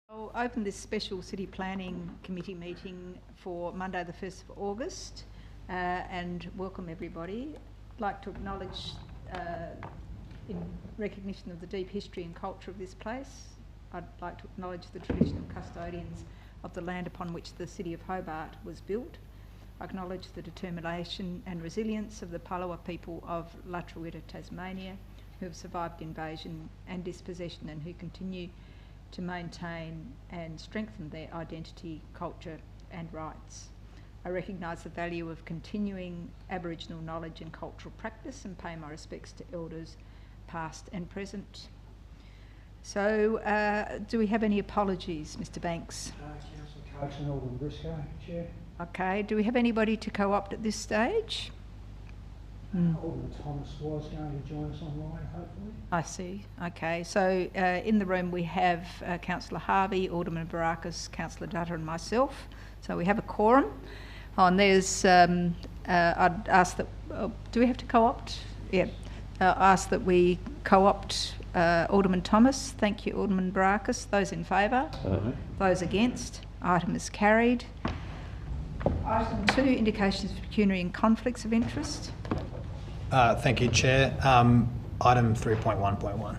I'll open this special City Planning Committee meeting for Monday the 1st of August and welcome everybody. I'd like to acknowledge, in recognition of the deep history and culture of this place, I'd like to acknowledge the traditional custodians of the land upon which the City of Hobart was built. I acknowledge the determination and resilience of the Palawa people of La Trawitta, Tasmania, who have survived invasion and dispossession and who continue to maintain and strengthen their identity, culture and rights. I recognise the value of continuing Aboriginal knowledge and cultural practice and pay my respects to elders past and present. So, do we have any apologies, Mr Banks? Councillor Coates and Alderman Briscoe, Chair. Okay, do we have anybody to co-opt at this stage? Alderman Thomas was going to join us online, hopefully. I see. Okay, so in the room we have Councillor Harvey, Alderman Barakis, Councillor Dutta and myself. So we have a quorum. Oh, and there's, I'd ask that, do we have to co-opt? Yeah. Ask that we co-opt Alderman Thomas. Thank you, Alderman Barakis. Those in favour? Those against? Item is carried. Item 2, indications of pecuniary and conflicts of interest. Thank you, Chair. Item 3.1.1.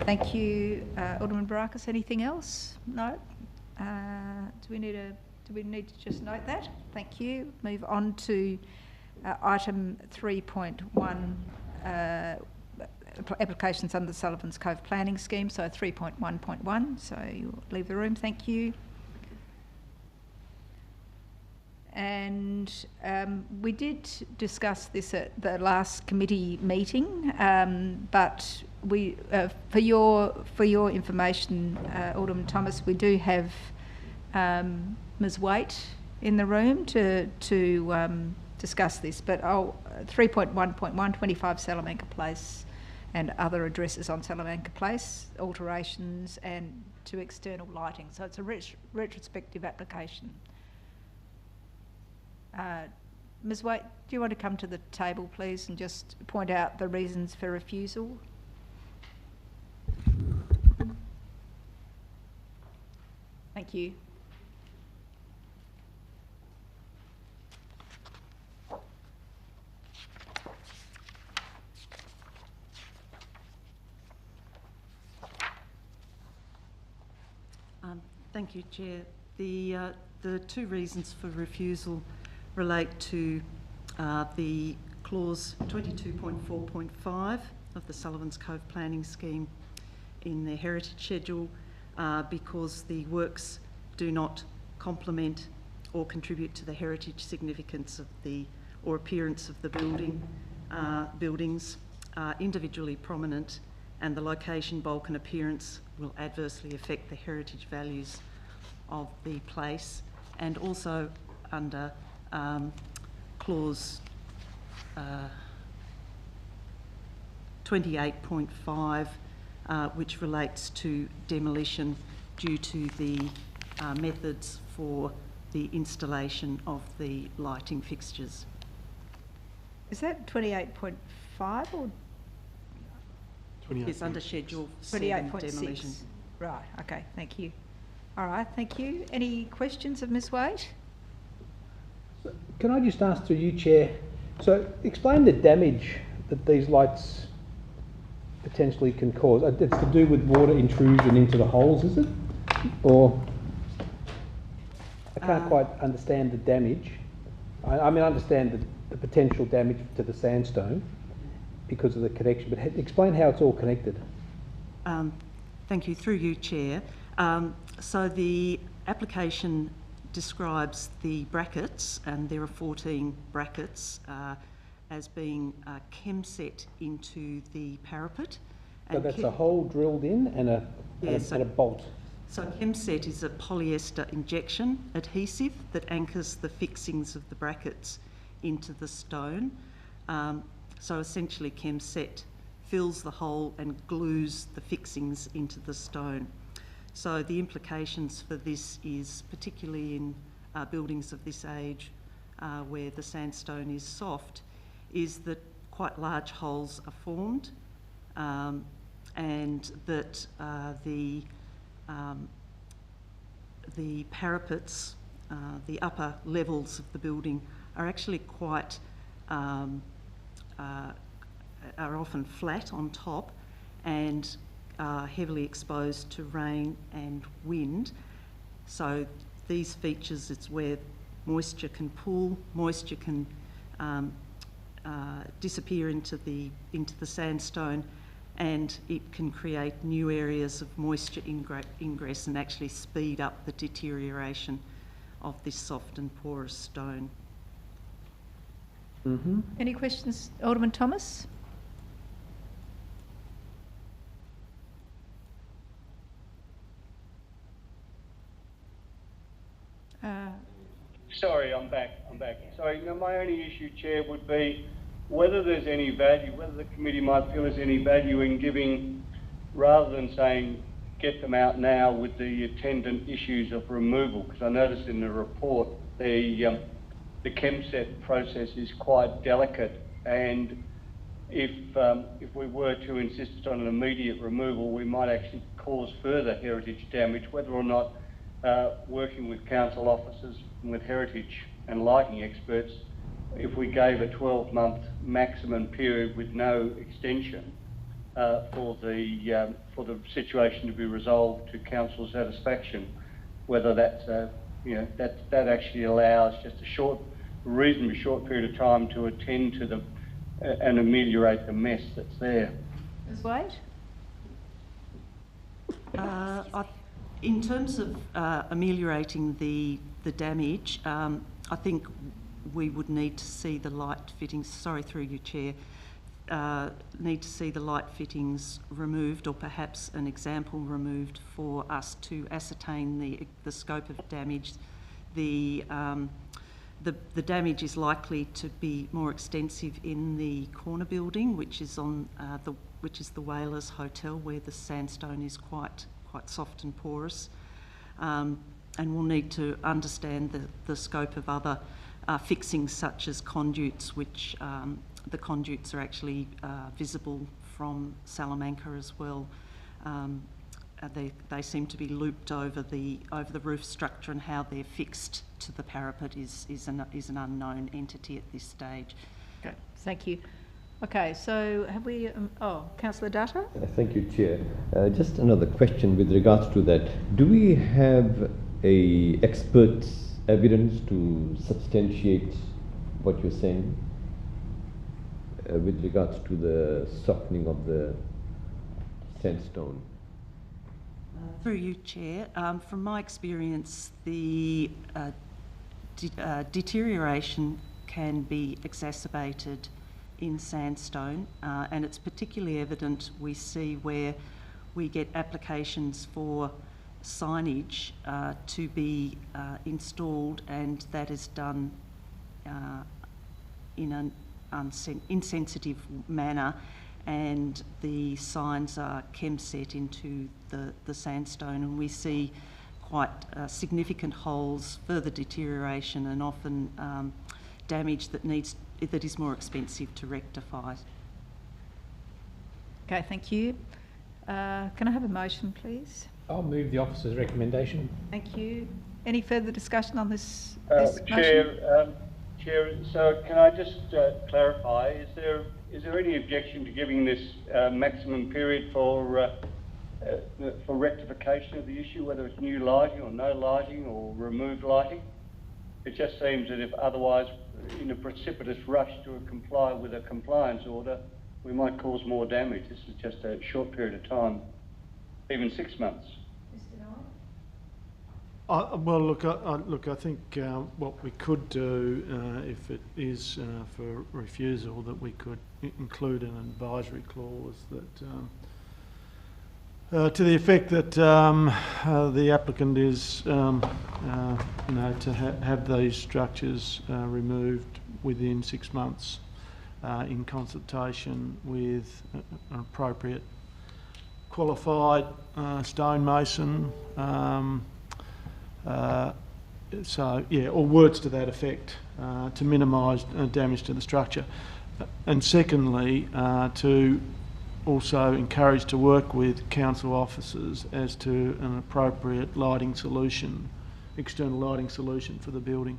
Thank you, Alderman Barakis. Anything else? No. Do we need to just note that? Thank you. Move on to item 3.1. Applications under the Sullivan's Cove Planning Scheme. So 3.1.1. So you'll leave the room. Thank you. And we did discuss this at the last committee meeting, but we, for your information, Alderman Thomas, we do have Ms. Waite in the room to discuss this. But 3.1.1, 25 Salamanca Place, and other addresses on Salamanca Place, alterations and to external lighting. So it's a retrospective application. Ms. Waite, do you want to come to the table, please, and just point out the reasons for refusal? Thank you. Thank you, Chair. The two reasons for refusal relate to the clause 22.4.5 of the Sullivan's Cove Planning Scheme in the heritage schedule because the works do not complement or contribute to the heritage significance of or appearance of the buildings are individually prominent, and the location, bulk and appearance will adversely affect the heritage values of the place. And also under clause 28.5, which relates to demolition due to the methods for the installation of the lighting fixtures. Is that 28.5 or? It's under Schedule 7, demolition. Right, okay, thank you. All right, thank you. Any questions of Ms. Waite? Can I just ask through you, Chair, so explain the damage that these lights potentially can cause. It's to do with water intrusion into the holes, is it? Or I can't quite understand the damage. I mean, I understand the potential damage to the sandstone because of the connection, but explain how it's all connected. Thank you. Through you, Chair. So the application describes the brackets, and there are 14 brackets, as being chemset into the parapet. So that's a hole drilled in and a bolt. So chemset is a polyester injection adhesive that anchors the fixings of the brackets into the stone. So essentially chemset fills the hole and glues the fixings into the stone. So the implications for this is, particularly in buildings of this age where the sandstone is soft, is that quite large holes are formed and that the the parapets, the upper levels of the building are actually quite, are often flat on top and are heavily exposed to rain and wind. So these features, it's where moisture can pool, moisture can disappear into the sandstone, and it can create new areas of moisture ingress and actually speed up the deterioration of this soft and porous stone. Mm-hmm. Any questions, Alderman Thomas? Sorry, I'm back. Sorry, no, my only issue, Chair, would be whether there's any value, whether the committee might feel there's any value in giving, rather than saying get them out now with the attendant issues of removal, because I noticed in the report the ChemSet process is quite delicate, and if we were to insist on an immediate removal, we might actually cause further heritage damage, whether or not working with council officers and with heritage and lighting experts, if we gave a 12-month maximum period with no extension for the situation to be resolved to council satisfaction, whether that's that actually allows just a reasonably short period of time to attend to the and ameliorate the mess that's there. Ms. Wade? In terms of ameliorating the damage, I think we would need to see the light fittings, sorry through you, Chair, need to see the light fittings removed, or perhaps an example removed, for us to ascertain the scope of damage. The damage is likely to be more extensive in the corner building, which is on the Whalers Hotel, where the sandstone is quite soft and porous, and we'll need to understand the scope of other fixings such as conduits, which the conduits are actually visible from Salamanca as well. They seem to be looped over the roof structure, and how they're fixed to the parapet is an unknown entity at this stage. Okay, thank you. Okay, so have we, Councillor Dutta? Thank you, Chair. Just another question with regards to that. Do we have a expert's evidence to substantiate what you're saying with regards to the softening of the sandstone? Through you, Chair, from my experience, the deterioration can be exacerbated in sandstone, and it's particularly evident, we see, where we get applications for signage to be installed, and that is done in an insensitive manner, and the signs are ChemSet into the sandstone, and we see quite significant holes, further deterioration, and often damage that is more expensive to rectify. Okay, thank you. Can I have a motion, please? I'll move the officer's recommendation. Thank you. Any further discussion on this Chair, Chair, so can I just clarify, is there any objection to giving this maximum period for rectification of the issue, whether it's new lighting or no lighting or removed lighting? It just seems that if otherwise, in a precipitous rush to comply with a compliance order, we might cause more damage. This is just a short period of time, even 6 months. Well, look, I think what we could do, if it is for refusal, that we could include an advisory clause that, to the effect that the applicant is, to have these structures removed within 6 months, in consultation with an appropriate qualified stonemason. Or words to that effect, to minimise damage to the structure. And secondly, to also encourage to work with council officers as to an appropriate lighting solution external lighting solution for the building.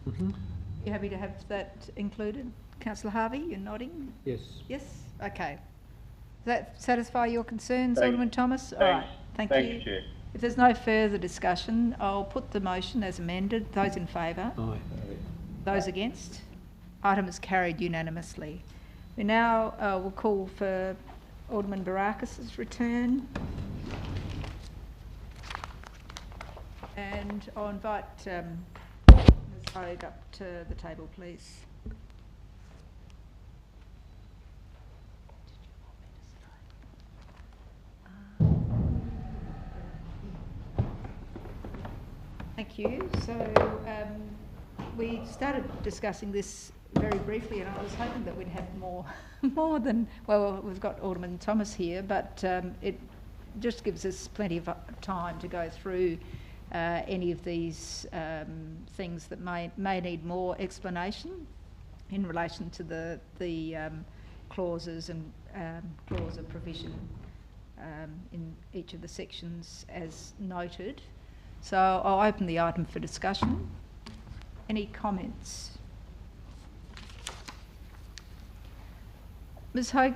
You happy to have that included? Councillor Harvey, you're nodding? Yes. Yes? Okay. Does that satisfy your concerns, Thanks. Alderman Thomas? All Thanks. right, thank Thank you. you, Chair. If there's no further discussion, I'll put the motion as amended. Those in favour? Aye. Those against? Item is carried unanimously. We now will call for Alderman Barakis' return. And I'll invite Ms Hogue up to the table, please. Thank you. So we started discussing this very briefly, and I was hoping that we'd have more than, well, we've got Alderman Thomas here, but it just gives us plenty of time to go through any of these things that may need more explanation in relation to the clauses and clause of provision in each of the sections as noted. So I'll open the item for discussion. Any comments? Ms Hogue,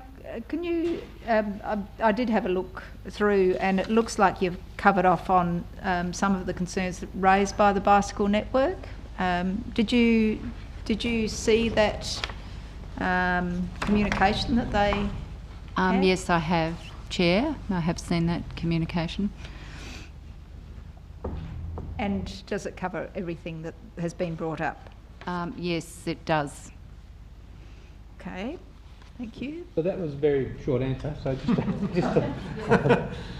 can you, I did have a look through, and it looks like you've covered off on some of the concerns raised by the bicycle network. Did you see that communication that they had? Yes, I have, Chair. I have seen that communication. And does it cover everything that has been brought up? Yes, it does. Okay, thank you. So that was a very short answer. So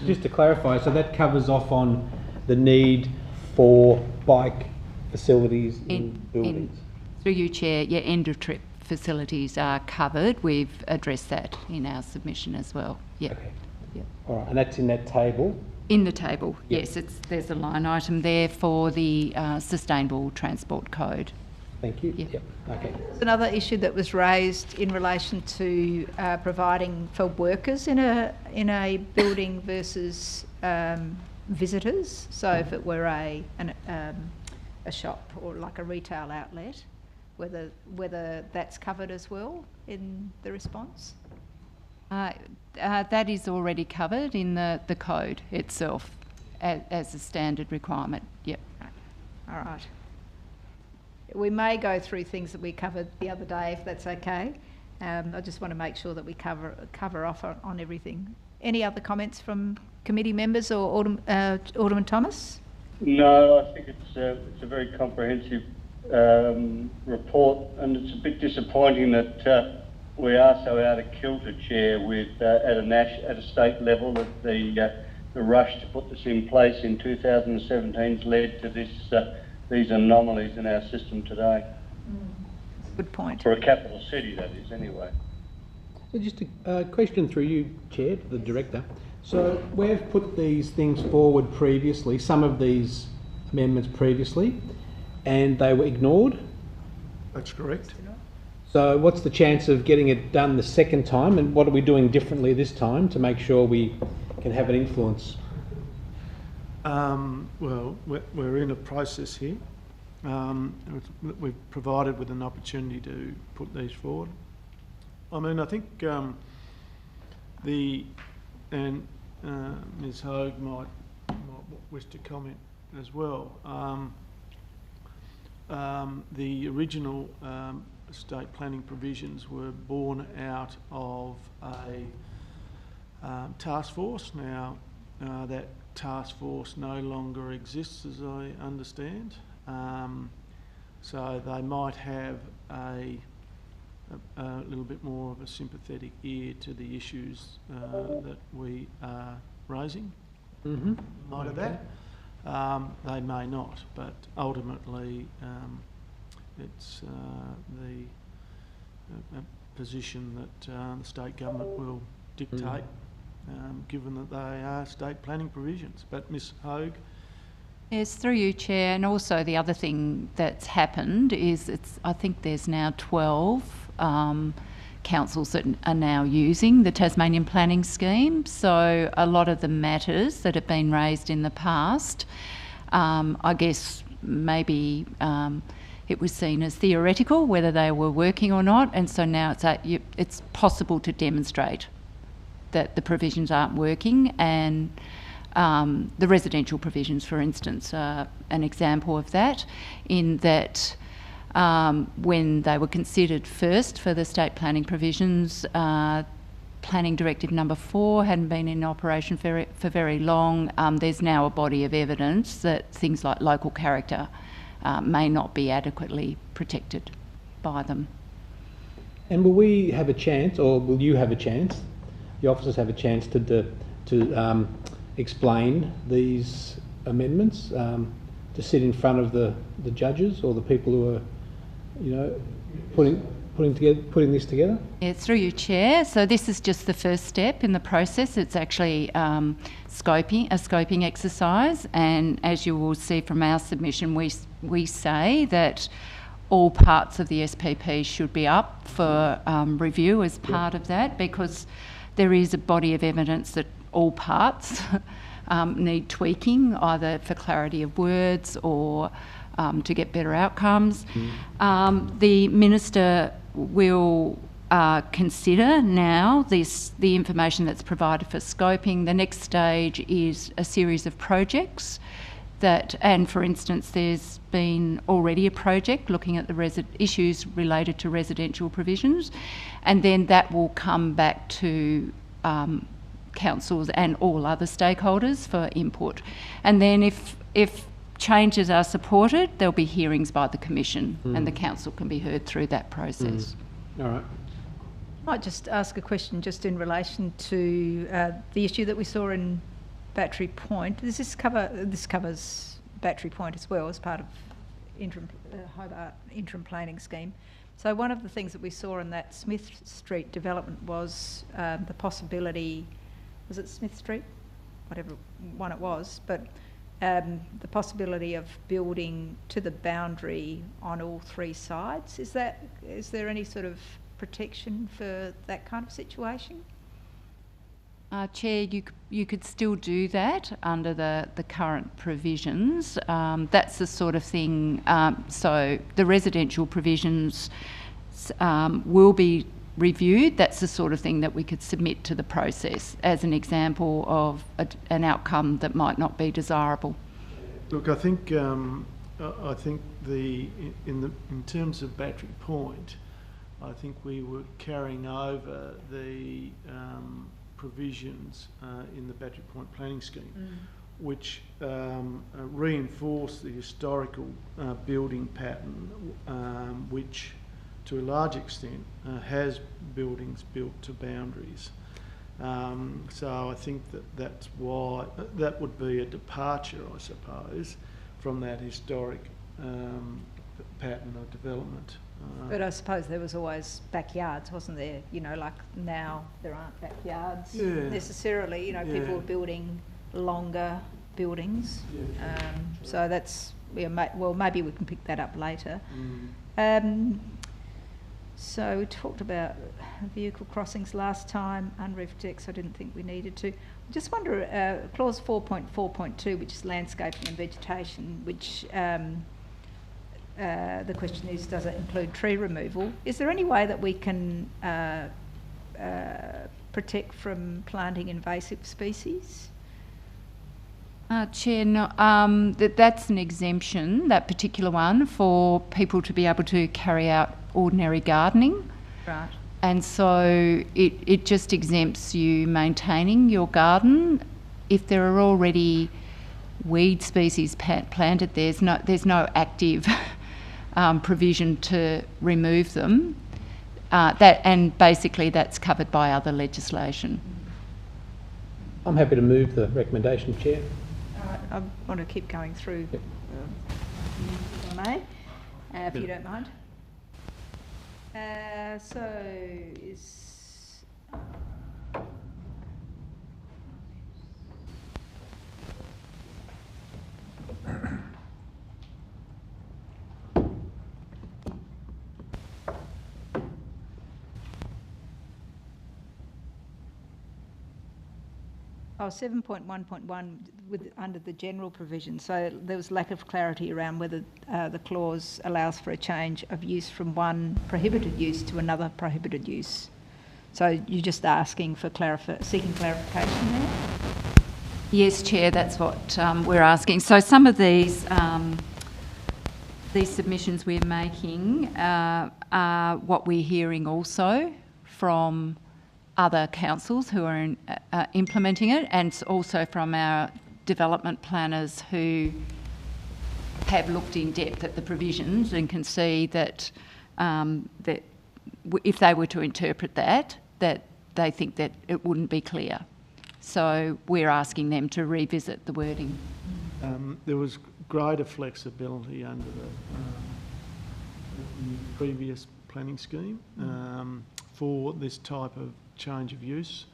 just to clarify, so that covers off on the need for bike facilities in buildings. Through you, Chair, yeah, end of trip facilities are covered. We've addressed that in our submission as well. Yeah. Okay. Yep. All right, and that's in that table. In the table, Yep. yes, there's a line item there for the Sustainable Transport Code. Thank you. Yep. Okay. Another issue that was raised in relation to providing for workers in a building versus visitors. So if it were a shop or like a retail outlet, whether that's covered as well in the response. That is already covered in the code itself as a standard requirement. Yep. All right. We may go through things that we covered the other day, if that's okay. I just want to make sure that we cover off on everything. Any other comments from committee members or Alderman Thomas? No, I think it's a very comprehensive report, and it's a bit disappointing that we are so out of kilter, Chair, with at a state level that the rush to put this in place in 2017 has led to these anomalies in our system today. Good point. For a capital city, that is, anyway. So just a question through you, Chair, to the Director. So we've put these things forward previously, some of these amendments previously, and they were ignored. That's correct. So what's the chance of getting it done the second time, and what are we doing differently this time to make sure we can have an influence? Well, we're in a process here. We've provided with an opportunity to put these forward. I mean, I think Ms Hogue might wish to comment as well. The original state planning provisions were born out of a task force. Now, that task force no longer exists, as I understand. So they might have a little bit more of a sympathetic ear to the issues that we are raising. Mm-hmm. In light of that, they may not, but ultimately it's the position that the state government will dictate, given that they are state planning provisions. But Ms Hogue? Yes, through you, Chair, and also the other thing that's happened is I think there's now 12 councils that are now using the Tasmanian Planning Scheme. So a lot of the matters that have been raised in the past, I guess maybe it was seen as theoretical whether they were working or not, and so now it's possible to demonstrate that the provisions aren't working, and the residential provisions, for instance, are an example of that, in that when they were considered first for the state planning provisions, Planning Directive number 4 hadn't been in operation for very long. There's now a body of evidence that things like local character may not be adequately protected by them. And will we have a chance, or will you have a chance, the officers have a chance to explain these amendments, to sit in front of the judges or the people who are, you know, putting this together? Yeah, through you, Chair. So this is just the first step in the process. It's actually a scoping exercise, and as you will see from our submission, we say that all parts of the SPP should be up for review as part of that, because there is a body of evidence that all parts need tweaking, either for clarity of words or to get better outcomes. The Minister will consider now the information that's provided for scoping. The next stage is a series of projects and for instance, there's been already a project looking at the issues related to residential provisions, and then that will come back to councils and all other stakeholders for input. And then if changes are supported, there'll be hearings by the Commission and the council can be heard through that process. All right. I might just ask a question just in relation to the issue that we saw in Battery Point. This covers Battery Point as well as part of Hobart interim planning scheme. So one of the things that we saw in that Smith Street development was the possibility, was it Smith Street? Whatever one it was, but the possibility of building to the boundary on all three sides. Is there any sort of protection for that kind of situation? Chair, you could still do that under the current provisions. That's the sort of thing, so the residential provisions will be reviewed. That's the sort of thing that we could submit to the process as an example of an outcome that might not be desirable. Look, I think in terms of Battery Point, I think we were carrying over the provisions in the Battery Point planning scheme, which reinforce the historical building pattern, which to a large extent has buildings built to boundaries. So I think that's why that would be a departure, I suppose, from that historic pattern of development. But I suppose there was always backyards, wasn't there? You know, like now there aren't backyards necessarily. You know, people are building longer buildings. So that's, well, maybe we can pick that up later. So we talked about vehicle crossings last time, unroofed decks. I didn't think we needed to. I just wonder, clause 4.4.2, which is landscaping and vegetation, which the question is, does it include tree removal? Is there any way that we can protect from planting invasive species? Chair, no, that's an exemption, that particular one, for people to be able to carry out ordinary gardening. Right. And so it just exempts you maintaining your garden. If there are already weed species planted, there's no active provision to remove them. And basically that's covered by other legislation. I'm happy to move the recommendation, Chair. I want to keep going through, if I may, if you don't mind. So is Oh, 7.1.1 with, under the general provision, so there was lack of clarity around whether the clause allows for a change of use from one prohibited use to another prohibited use. So you're just asking for seeking clarification there? Yes, Chair, that's what we're asking. So some of these submissions we're making are what we're hearing also from other councils who are implementing it, and also from our development planners who have looked in depth at the provisions and can see that that if they were to interpret that they think that it wouldn't be clear. So we're asking them to revisit the wording. There was greater flexibility under the previous planning scheme for this type of change of use,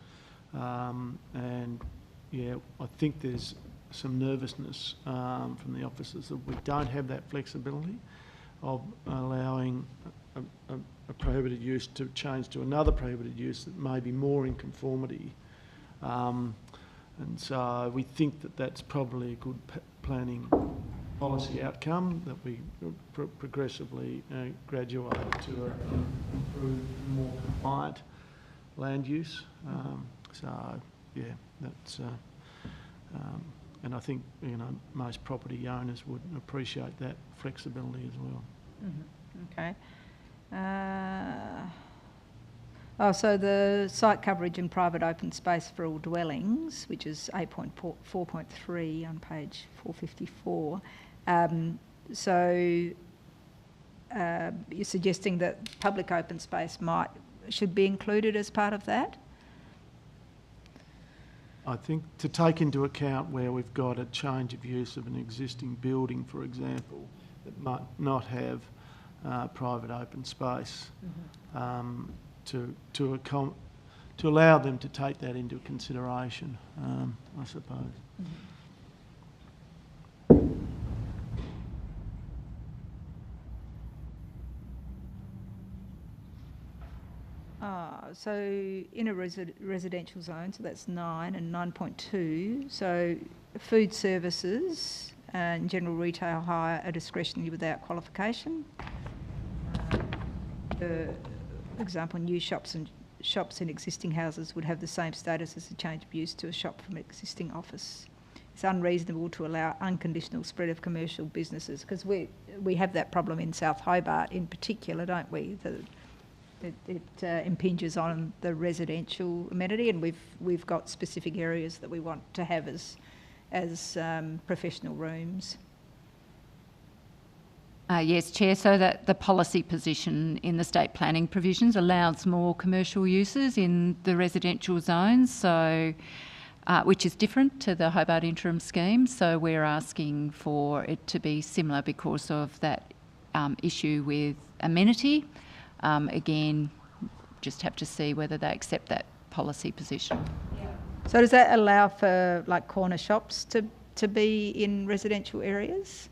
and yeah, I think there's some nervousness from the officers that we don't have that flexibility of allowing a prohibited use to change to another prohibited use that may be more in conformity, and so we think that that's probably a good planning policy outcome, that we progressively graduate to an improved, more compliant land use. So yeah, that's and I think, you know, most property owners would appreciate that flexibility as well. Okay. So the site coverage and private open space for all dwellings, which is 8.4.3 on page 454. You're suggesting that public open space should be included as part of that? I think to take into account where we've got a change of use of an existing building, for example, that might not have private open space, to allow them to take that into consideration, I suppose. So in a residential zone, so that's 9 and 9.2, so food services and general retail hire are discretionary without qualification. For example, new shops in existing houses would have the same status as a change of use to a shop from an existing office. It's unreasonable to allow unconditional spread of commercial businesses, because we have that problem in South Hobart in particular, don't we? It impinges on the residential amenity, and we've got specific areas that we want to have as professional rooms. Yes, Chair, so that the policy position in the state planning provisions allows more commercial uses in the residential zones, so which is different to the Hobart Interim Scheme. So we're asking for it to be similar because of that issue with amenity. Again, just have to see whether they accept that policy position. So does that allow for like corner shops to be in residential areas?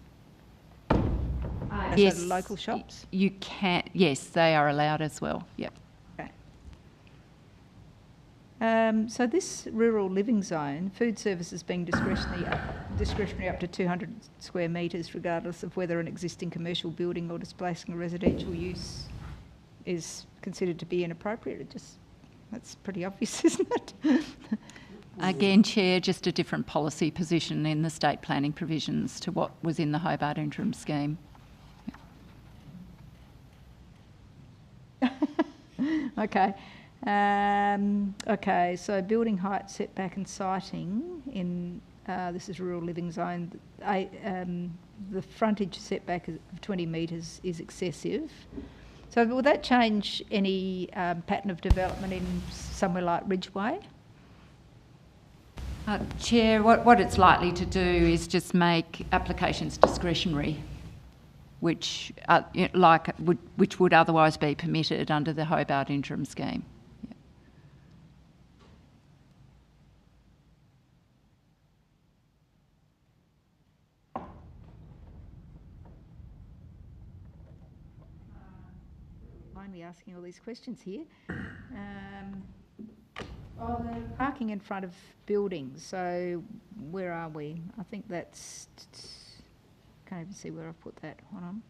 Yes, local shops? You can. Yes, they are allowed as well. Yep. Okay. So this rural living zone, food services being discretionary up to 200 square metres, regardless of whether an existing commercial building or displacing a residential use is considered to be inappropriate. That's pretty obvious, isn't it? Again, Chair, just a different policy position in the state planning provisions to what was in the Hobart Interim Scheme. Okay. Okay, so building height, setback and siting in, this is rural living zone, the frontage setback of 20 metres is excessive. So will that change any pattern of development in somewhere like Ridgeway? Chair, what it's likely to do is just make applications discretionary, which which would otherwise be permitted under the Hobart Interim Scheme. Finally asking all these questions here. Oh, the parking in front of buildings, so where are we? I think that's, can't even see where I've put that, hold on.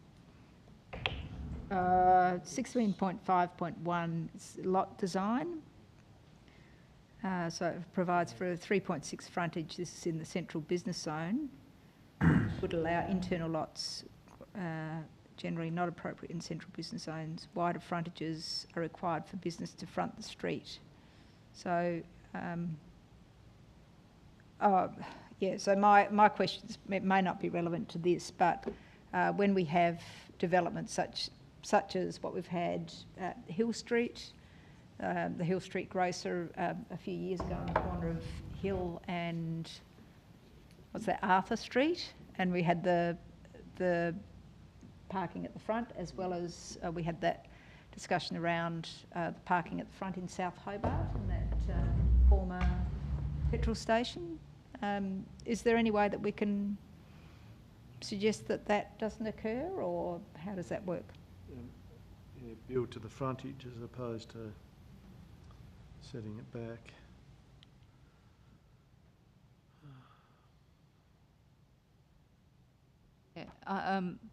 16.5.1 is lot design. So it provides for a 3.6 frontage, this is in the central business zone. Would allow internal lots, generally not appropriate in central business zones. Wider frontages are required for business to front the street. So, so my questions may not be relevant to this, but when we have developments such as what we've had at Hill Street, the Hill Street grocer a few years ago on the corner of Hill and what's that, Arthur Street, and we had the parking at the front, as well as we had that discussion around the parking at the front in South Hobart in that former petrol station. Is there any way that we can suggest that that doesn't occur, or how does that work? Build to the frontage as opposed to setting it back.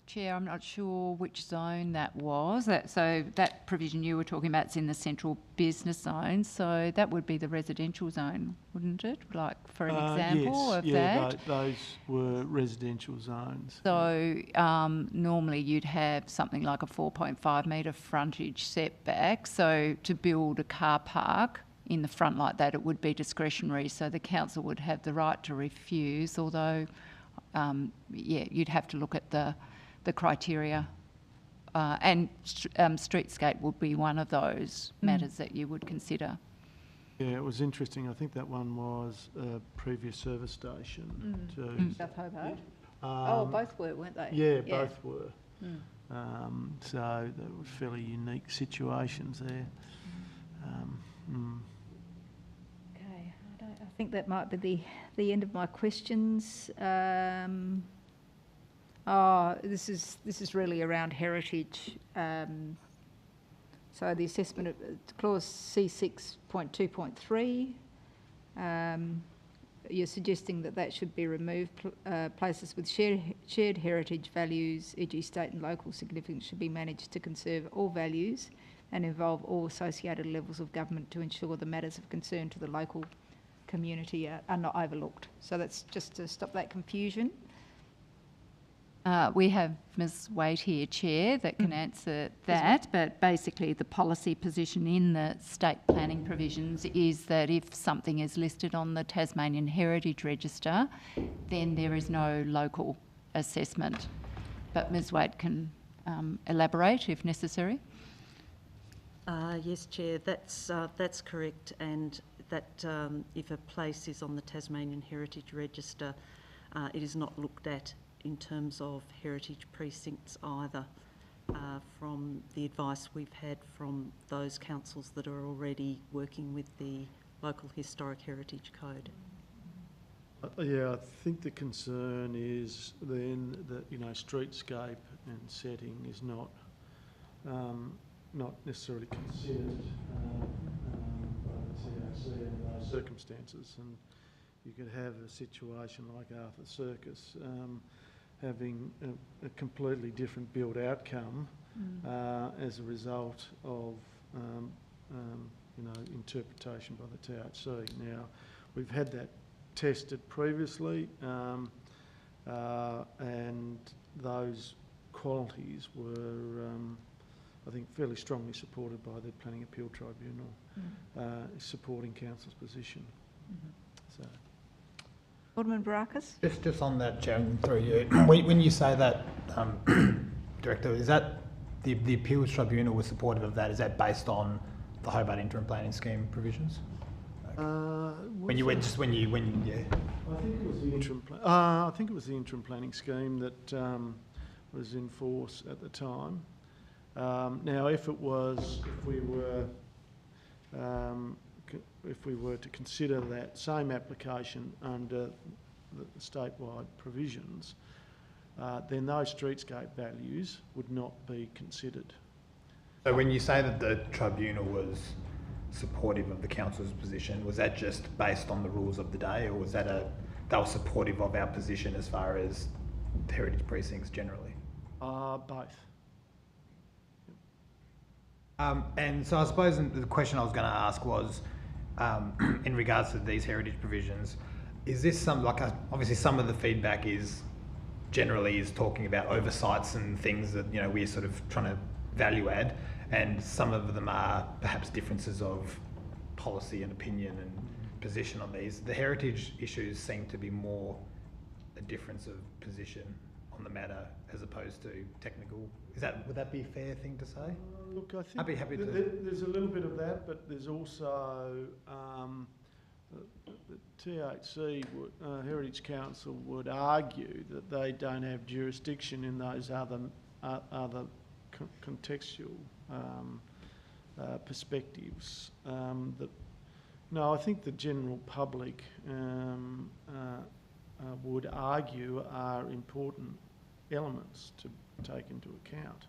Chair, I'm not sure which zone that was. So that provision you were talking about is in the central business zone, so that would be the residential zone, wouldn't it? Like for an example of that. Those were residential zones. So normally you'd have something like a 4.5 metre frontage setback. So to build a car park in the front like that, it would be discretionary. So the council would have the right to refuse, although you'd have to look at the criteria, and streetscape would be one of those matters that you would consider. Yeah, it was interesting. I think that one was a previous service station too. South Hobart? Um, both were, weren't they? Yeah, both were. So they were fairly unique situations there. Okay, I think that might be the end of my questions. This is really around heritage. So the assessment of clause C6.2.3, you're suggesting that should be removed. Places with shared heritage values, e.g. state and local significance, should be managed to conserve all values and involve all associated levels of government to ensure the matters of concern to the local community are not overlooked. So that's just to stop that confusion. We have Ms Waite here, Chair, that can answer that, but basically the policy position in the state planning provisions is that if something is listed on the Tasmanian Heritage Register, then there is no local assessment. But Ms Waite can elaborate if necessary. Yes, Chair, that's correct, and that if a place is on the Tasmanian Heritage Register, it is not looked at in terms of heritage precincts either, from the advice we've had from those councils that are already working with the local historic heritage code. Yeah, I think the concern is then that, streetscape and setting is not necessarily considered by the THC in those circumstances, and you could have a situation like Arthur Circus having a completely different build outcome as a result of interpretation by the THC. Now, we've had that tested previously, and those qualities were, I think, fairly strongly supported by the Planning Appeal Tribunal, supporting council's position. So. Alderman Barakis? Just on that, Chair, through you. When you say that, Director, is that the Appeals Tribunal was supportive of that? Is that based on the Hobart Interim Planning Scheme provisions? Yeah. I think it was the interim. I think it was the interim planning scheme that was in force at the time. Now, if we were to consider that same application under the statewide provisions, then those streetscape values would not be considered. So when you say that the tribunal was supportive of the council's position? Was that just based on the rules of the day, or was that they were supportive of our position as far as heritage precincts generally? Both. And so I suppose the question I was going to ask was, in regards to these heritage provisions, is this obviously some of the feedback is talking about oversights and things that, you know, we're sort of trying to value add, and some of them are perhaps differences of policy and opinion and position on these. The heritage issues seem to be more a difference of position on the matter as opposed to technical. Would that be a fair thing to say? Look, I think I'd be happy to. There's a little bit of that, but there's also the THC, Heritage Council would argue that they don't have jurisdiction in those other contextual perspectives. I think the general public would argue are important elements to take into account.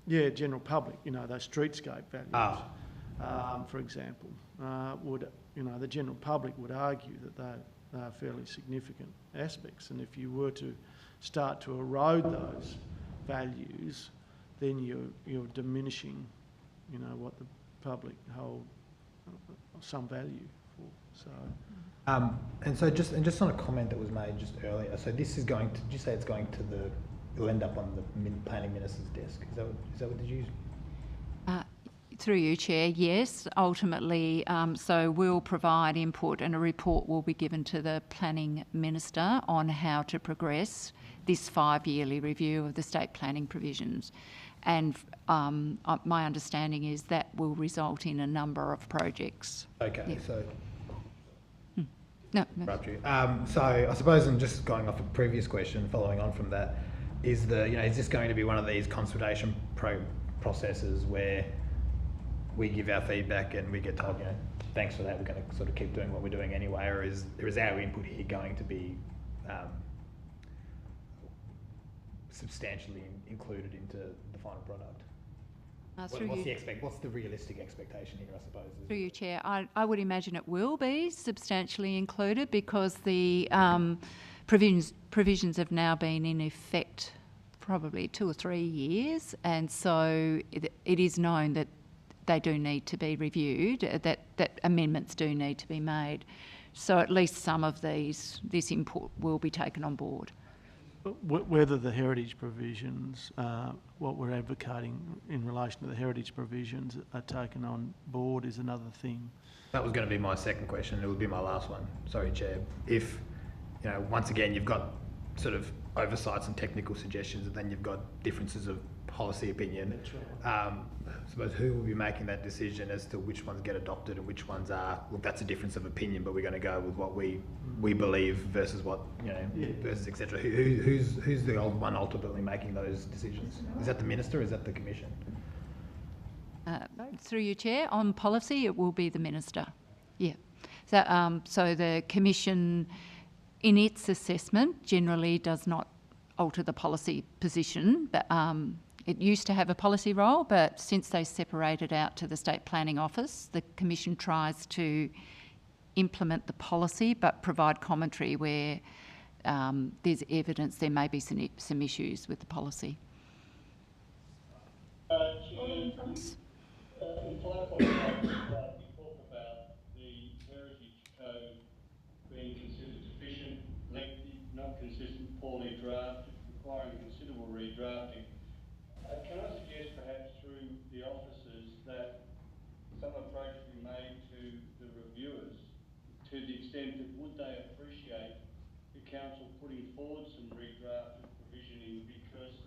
Yeah, general public, you know, those streetscape values, for example, the general public would argue that they are fairly significant aspects, and if you were to start to erode those values, then you're diminishing, you know, what the public hold some value for. So. And just on a comment that was made just earlier, so this is going to, did you say it's going to it'll end up on the planning minister's desk? Is that what did you? Through you, Chair, yes, ultimately, so we'll provide input and a report will be given to the planning minister on how to progress this 5-yearly review of the state planning provisions. And my understanding is that will result in a number of projects. Okay, yeah. So... No. So I suppose, I'm just going off a previous question, following on from that, is this going to be one of these consultation processes where we give our feedback and we get told, you know, thanks for that, we're going to sort of keep doing what we're doing anyway, or is our input here going to be substantially included into the final product? What's the realistic expectation here, I suppose? Through you, Chair, I would imagine it will be substantially included because the provisions have now been in effect probably 2 or 3 years, and so it is known that they do need to be reviewed, that amendments do need to be made. So at least some of this input will be taken on board. Whether the heritage provisions, what we're advocating in relation to the heritage provisions are taken on board is another thing. That was going to be my second question. It would be my last one. Sorry, Chair. If, you know, once again, you've got sort of oversights and technical suggestions, and then you've got differences of policy opinion. That's right. I suppose who will be making that decision as to which ones get adopted and which ones are, look, that's a difference of opinion, but we're going to go with what we believe versus what, you know, versus etc. Who's the old one ultimately making those decisions? Is that the minister or is that the commission? Through you, Chair, on policy, it will be the minister. Yeah. So the commission, in its assessment, generally does not alter the policy position, but it used to have a policy role, but since they separated out to the State Planning Office, the Commission tries to implement the policy but provide commentary where there's evidence there may be some issues with the policy. In final point, you talk about the Heritage Code being considered sufficient, lengthy, not consistent, poorly drafted, requiring considerable redrafting. Can I suggest perhaps through the officers that some approach be made to the reviewers to the extent that would they appreciate the council putting forward some redrafted provisioning, because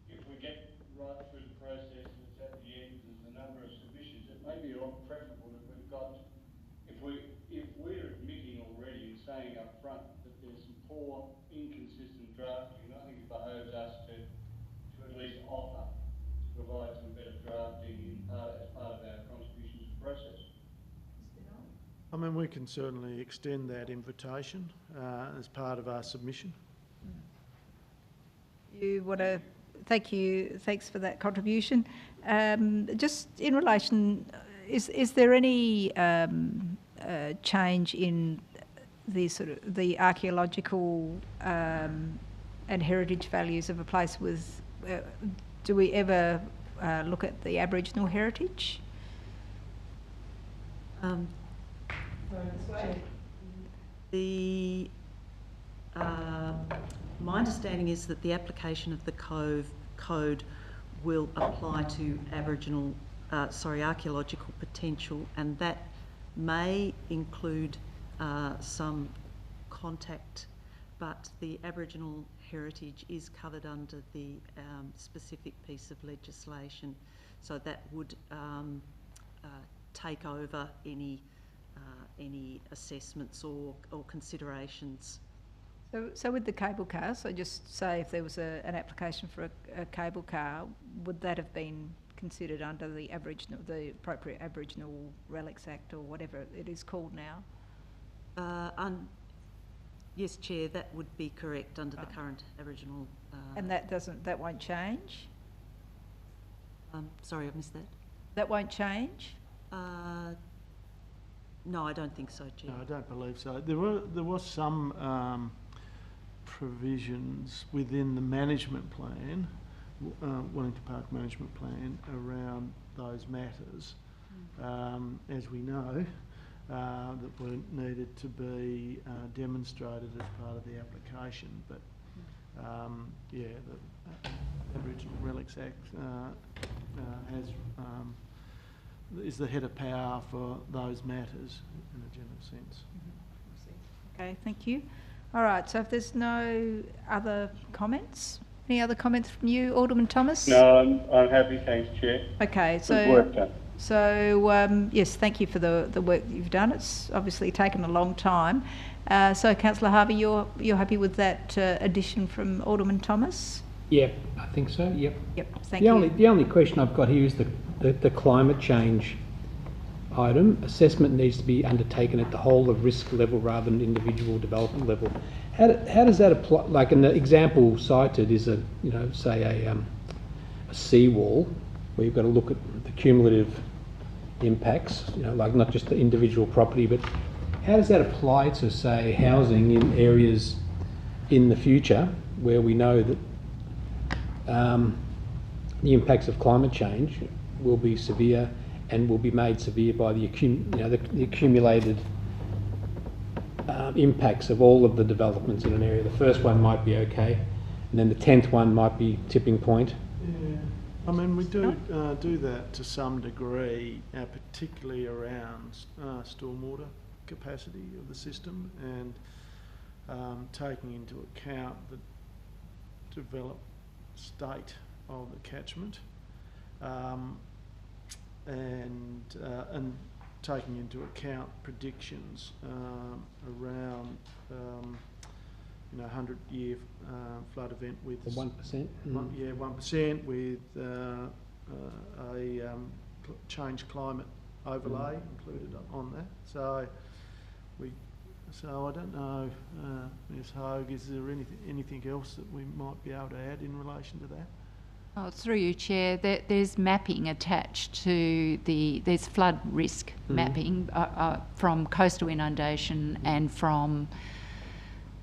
if we get right through the process and it's at the end there's a number of submissions, it may be a lot preferable that we've got, if we're admitting already and saying up front that there's some poor, inconsistent drafting, I think it behoves us to at least offer to provide some better drafting as part of our contribution to the process. I mean, we can certainly extend that invitation as part of our submission. You want to, thanks for that contribution. Just in relation, is there any change in the sort of the archaeological and heritage values of a place with? Do we ever look at the Aboriginal heritage? My understanding is that the application of the code will apply to archaeological potential, and that may include some contact, but the Aboriginal heritage is covered under the specific piece of legislation, so that would take over any assessments or considerations. So with the cable car, so just say if there was an application for a cable car, would that have been considered under the appropriate Aboriginal Relics Act or whatever it is called now? Yes, Chair, that would be correct under the current Aboriginal. And that won't change? Sorry, I missed that. That won't change? No, I don't think so, Chair. No, I don't believe so. There was some provisions within the management plan, Wellington Park management plan, around those matters, as we know, that were needed to be demonstrated as part of the application. But yeah, the Aboriginal Relics Act is the head of power for those matters in a general sense. Okay, thank you. All right, so if there's no other comments, any other comments from you, Alderman Thomas? No, I'm happy, thanks, Chair. Okay, Good work done. So yes, thank you for the work that you've done. It's obviously taken a long time. So Councillor Harvey, you're happy with that addition from Alderman Thomas? Yep, I think so, yep. Yep, thank you. The only question I've got here is the climate change item. Assessment needs to be undertaken at the whole of risk level rather than individual development level. How does that apply? Like in the example cited is say a seawall, where you've got to look at the cumulative impacts, like not just the individual property, but how does that apply to, say, housing in areas in the future where we know that the impacts of climate change will be severe and will be made severe by the accumulated impacts of all of the developments in an area? The first one might be okay, and then the 10th one might be tipping point. Yeah, I mean, we do that to some degree, particularly around stormwater capacity of the system, and taking into account the developed state of the catchment, and taking into account predictions around 100-year flood event with 1%. 1% with a changed climate overlay included on that. So I don't know, Ms. Hogue, is there anything else that we might be able to add in relation to that? Oh, through you, Chair, there's mapping attached to there's flood risk mapping from coastal inundation and from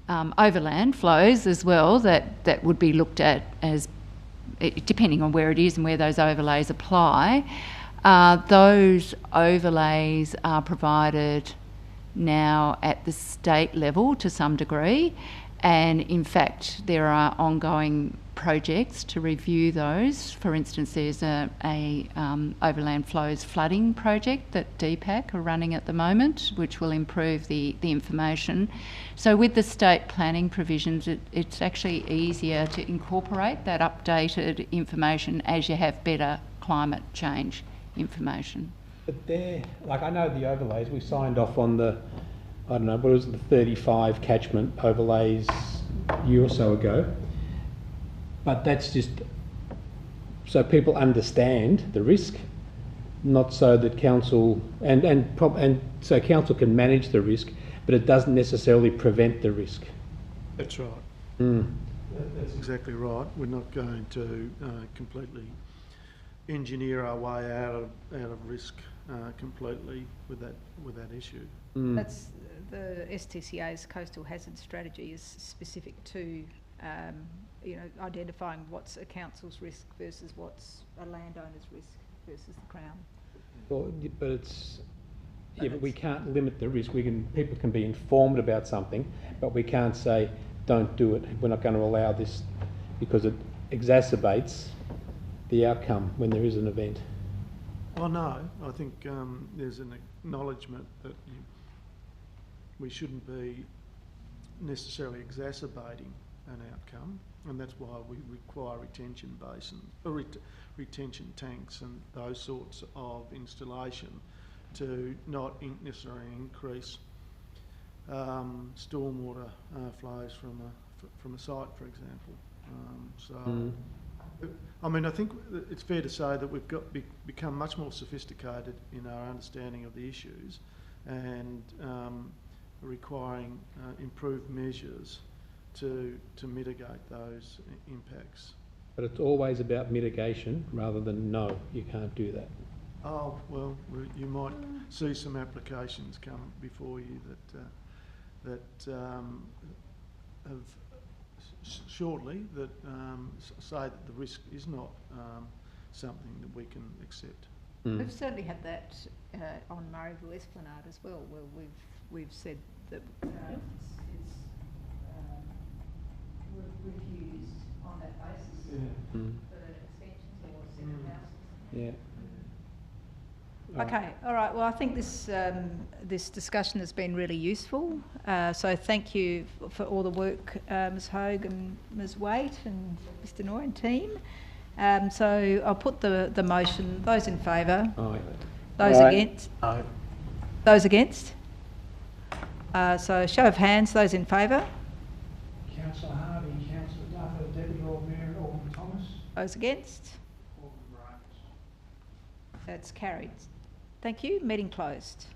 overland flows as well, that would be looked at as, depending on where it is and where those overlays apply. Those overlays are provided now at the state level to some degree, and in fact there are ongoing projects to review those. For instance, there's a overland flows flooding project that DPAC are running at the moment, which will improve the information. So with the state planning provisions, it's actually easier to incorporate that updated information as you have better climate change information. But I know the overlays, we signed off on the 35 catchment overlays a year or so ago. But that's just so people understand the risk, not so that council and so council can manage the risk, but it doesn't necessarily prevent the risk. That's right. That's exactly right. We're not going to completely engineer our way out of risk completely with that issue. That's the STCA's coastal hazard strategy is specific to, identifying what's a council's risk versus what's a landowner's risk versus the Crown. Well, but it's, but we can't limit the risk. People can be informed about something, but we can't say, don't do it. We're not going to allow this because it exacerbates the outcome when there is an event. Well, no, I think there's an acknowledgement that we shouldn't be necessarily exacerbating an outcome, and that's why we require retention basins, retention tanks and those sorts of installation to not necessarily increase stormwater flows from a site, for example. I mean, I think it's fair to say that we've become much more sophisticated in our understanding of the issues and requiring improved measures to mitigate those impacts. But it's always about mitigation rather than no, you can't do that. Oh, well, you might see some applications come before you that have shortly that say that the risk is not something that we can accept. We've certainly had that on Murrayville Esplanade as well, where we've said that it's refused on that basis for extensions or second houses. Yeah. Okay, all right. Well, I think this discussion has been really useful. So thank you for all the work, Ms Hogue and Ms Waite and Mr Noy and team. So I'll put the motion. Those in favour? Aye. Those against? Aye. Those against? So show of hands. Those in favour? Councillor Hardy, Councillor Duffer, Deputy Lord Mayor Alderman Thomas. Those against? Alderman Brains. That's carried. Thank you. Meeting closed.